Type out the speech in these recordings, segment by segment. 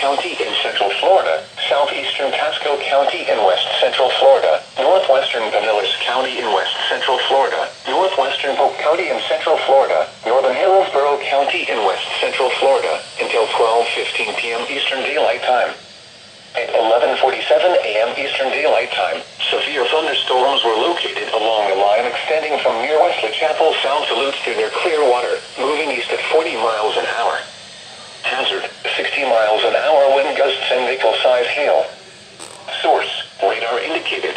County in central Florida, southeastern Pasco County in west central Florida, northwestern Pinellas County in west central Florida, northwestern Polk County in central Florida, northern Hillsborough County in west central Florida, until 12:15 p.m. Eastern Daylight Time. At 11:47 a.m. Eastern Daylight Time, severe thunderstorms were located along the line extending from near Wesley Chapel south to Lutz to near Clearwater, moving east at 40 miles an hour. Hazard, 60 miles an hour wind gusts and nickel-size hail. Source, radar indicated.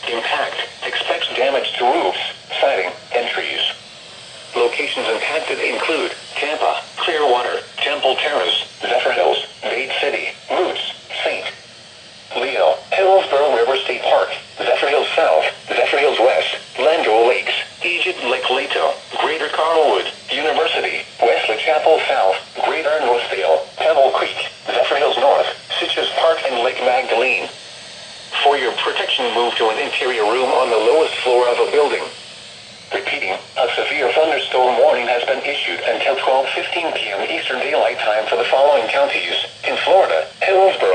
Impact, expects damage to roofs, siding, and trees. Locations impacted include Tampa, Clearwater, Temple Terrace, Zephyrhills, Dade City, Roots, St. Leo, Hillsborough River State Park, Zephyrhills South, Zephyrhills West, Lando Lakes, Egypt Lake Leto, Greater Carlwood, University, Wesley Chapel South, Greater Northdale, Pebble Creek, Zephyrhills North, Sitges Park and Lake Magdalene. For your protection, move to an interior room on the lowest floor of a building. Repeating, a severe thunderstorm warning has been issued until 12:15 p.m. Eastern Daylight Time for the following counties: in Florida, Hillsborough,